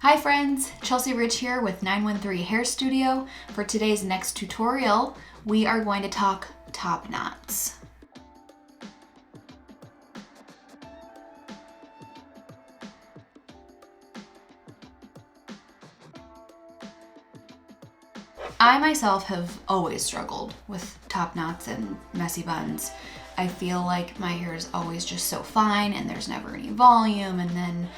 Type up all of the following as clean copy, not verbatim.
Hi friends, Chelsea Rich here with 913 Hair Studio. For today's next tutorial, we are going to talk top knots. I myself have always struggled with top knots and messy buns. I feel like my hair is always just so fine and there's never any volume, and then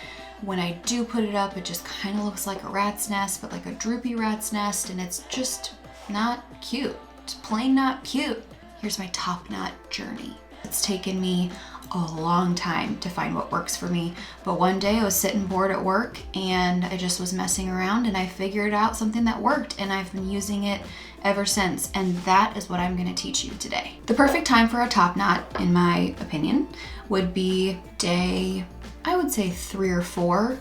when I do put it up, it just kind of looks like a rat's nest, but like a droopy rat's nest, and it's just not cute. It's plain not cute. Here's my top knot journey. It's taken me a long time to find what works for me, but one day I was sitting bored at work and I just was messing around and I figured out something that worked, and I've been using it ever since, and that is what I'm going to teach you today. The perfect time for a top knot, in my opinion, would be day, I would say 3 or 4,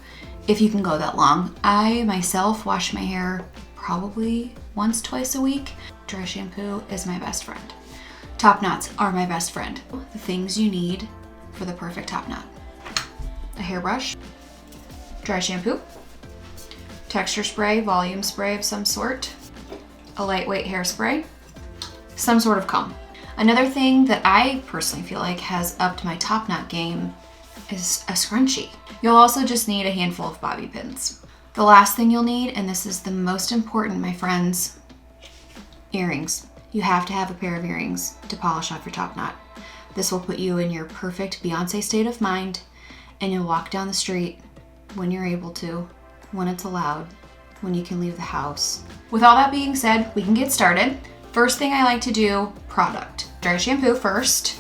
if you can go that long. I myself wash my hair probably once, twice a week. Dry shampoo is my best friend. Top knots are my best friend. The things you need for the perfect top knot: a hairbrush, dry shampoo, texture spray, volume spray of some sort, a lightweight hairspray, some sort of comb. Another thing that I personally feel like has upped my top knot game is a scrunchie. You'll also just need a handful of bobby pins. The last thing you'll need, and this is the most important, my friends, earrings. You have to have a pair of earrings to polish off your top knot. This will put you in your perfect Beyonce state of mind, and you'll walk down the street when you're able to, when it's allowed, when you can leave the house. With all that being said, we can get started. First thing I like to do, product. Dry shampoo first.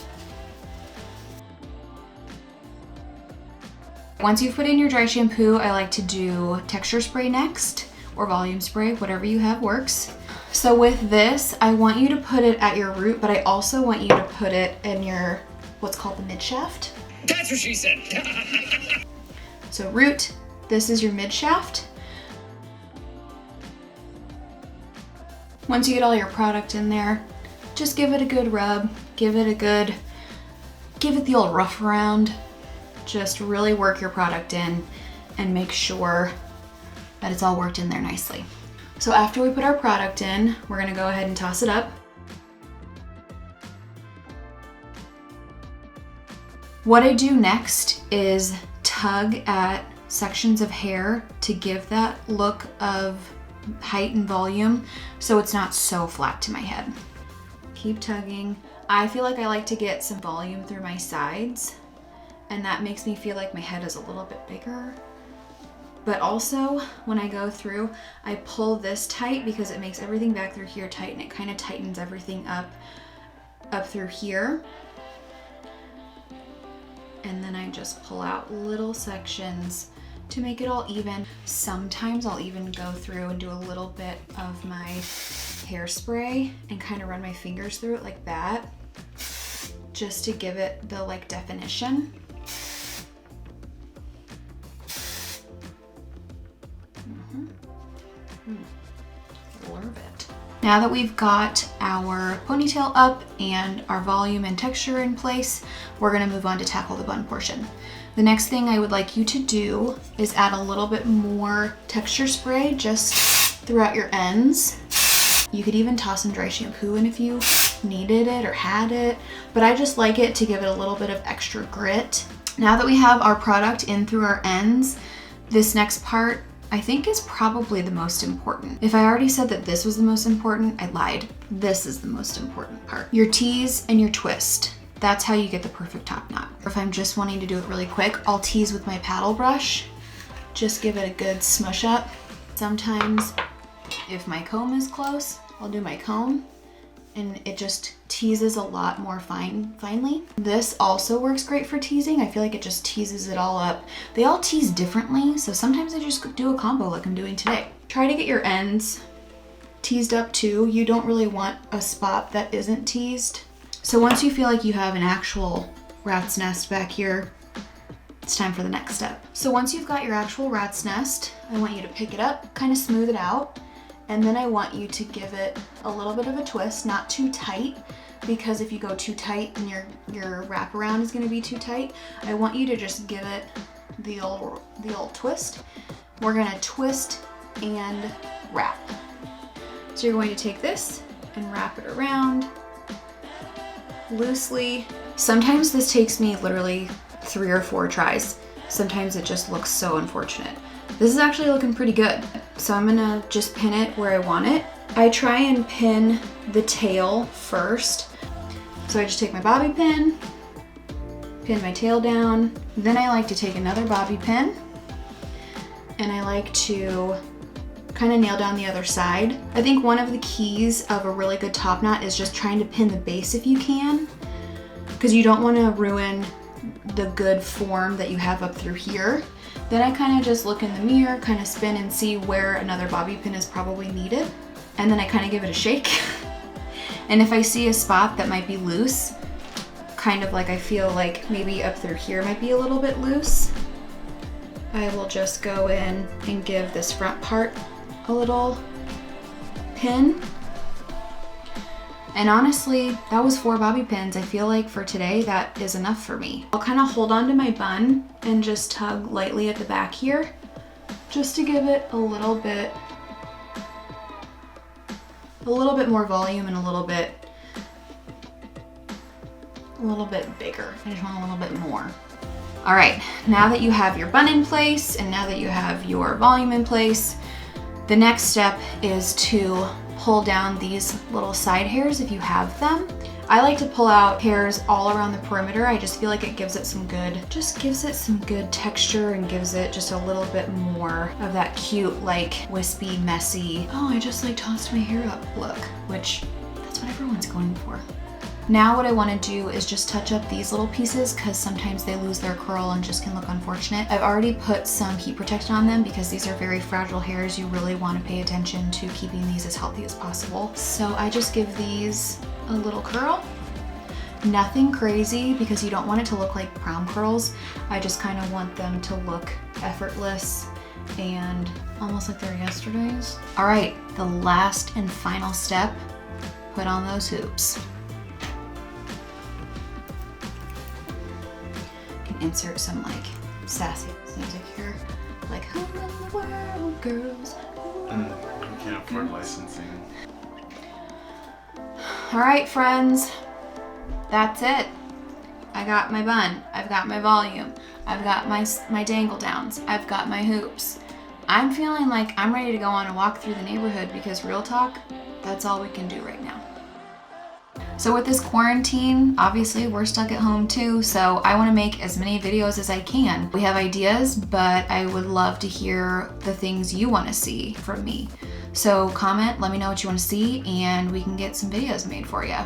Once you've put in your dry shampoo, I like to do texture spray next, or volume spray, whatever you have works. So with this, I want you to put it at your root, but I also want you to put it in your, what's called the mid shaft. That's what she said. So root, this is your mid shaft. Once you get all your product in there, just give it a good rub, give it the old rough around. Just really work your product in and make sure that it's all worked in there nicely. So after we put our product in, we're gonna go ahead and toss it up. What I do next is tug at sections of hair to give that look of height and volume so it's not so flat to my head. Keep tugging. I feel like I like to get some volume through my sides, and that makes me feel like my head is a little bit bigger. But also, when I go through, I pull this tight because it makes everything back through here tight, and it kind of tightens everything up through here. And then I just pull out little sections to make it all even. Sometimes I'll even go through and do a little bit of my hairspray and kind of run my fingers through it like that, just to give it the definition. Love it. Now that we've got our ponytail up and our volume and texture in place, we're gonna move on to tackle the bun portion. The next thing I would like you to do is add a little bit more texture spray just throughout your ends. You could even toss some dry shampoo in if you needed it or had it, but I just like it to give it a little bit of extra grit. Now that we have our product in through our ends, this next part I think is probably the most important. If I already said that this was the most important, I lied. This is the most important part. Your tease and your twist. That's how you get the perfect top knot. If I'm just wanting to do it really quick, I'll tease with my paddle brush. Just give it a good smush up. Sometimes if my comb is close, I'll do my comb, and it just teases a lot more finely. This also works great for teasing. I feel like it just teases it all up. They all tease differently, so sometimes I just do a combo like I'm doing today. Try to get your ends teased up too. You don't really want a spot that isn't teased. So once you feel like you have an actual rat's nest back here, it's time for the next step. So once you've got your actual rat's nest, I want you to pick it up, kind of smooth it out, and then I want you to give it a little bit of a twist, not too tight, because if you go too tight and your wraparound is gonna be too tight, I want you to just give it the old twist we're gonna twist and wrap. So you're going to take this and wrap it around loosely. Sometimes this takes me literally 3 or 4 tries. Sometimes it just looks so unfortunate. This is actually looking pretty good. So I'm gonna just pin it where I want it. I try and pin the tail first. So I just take my bobby pin, pin my tail down. Then I like to take another bobby pin and I like to kind of nail down the other side. I think one of the keys of a really good top knot is just trying to pin the base if you can, because you don't want to ruin the good form that you have up through here. Then I kind of just look in the mirror, kind of spin and see where another bobby pin is probably needed. And then I kind of give it a shake. And if I see a spot that might be loose, kind of like I feel like maybe up through here might be a little bit loose, I will just go in and give this front part a little pin. And honestly, that was 4 bobby pins. I feel like for today, that is enough for me. I'll kind of hold on to my bun and just tug lightly at the back here, just to give it a little bit more volume and a little bit bigger. I just want a little bit more. All right, now that you have your bun in place and now that you have your volume in place, the next step is to pull down these little side hairs if you have them. I like to pull out hairs all around the perimeter. I just feel like it gives it some good texture and gives it just a little bit more of that cute, like wispy, messy, oh, I just like tossed my hair up look, which that's what everyone's going for. Now what I want to do is just touch up these little pieces because sometimes they lose their curl and just can look unfortunate. I've already put some heat protection on them because these are very fragile hairs. You really want to pay attention to keeping these as healthy as possible. So I just give these a little curl. Nothing crazy because you don't want it to look like prom curls. I just kind of want them to look effortless and almost like they're yesterday's. All right, the last and final step, put on those hoops. Insert some like sassy music here, like who in the world, girls? We can't afford licensing. All right, friends, that's it. I got my bun, I've got my volume, I've got my dangle downs, I've got my hoops. I'm feeling like I'm ready to go on a walk through the neighborhood because real talk, that's all we can do right now. So with this quarantine, obviously we're stuck at home too, so I want to make as many videos as I can. We have ideas, but I would love to hear the things you want to see from me. So comment, let me know what you want to see, and we can get some videos made for you.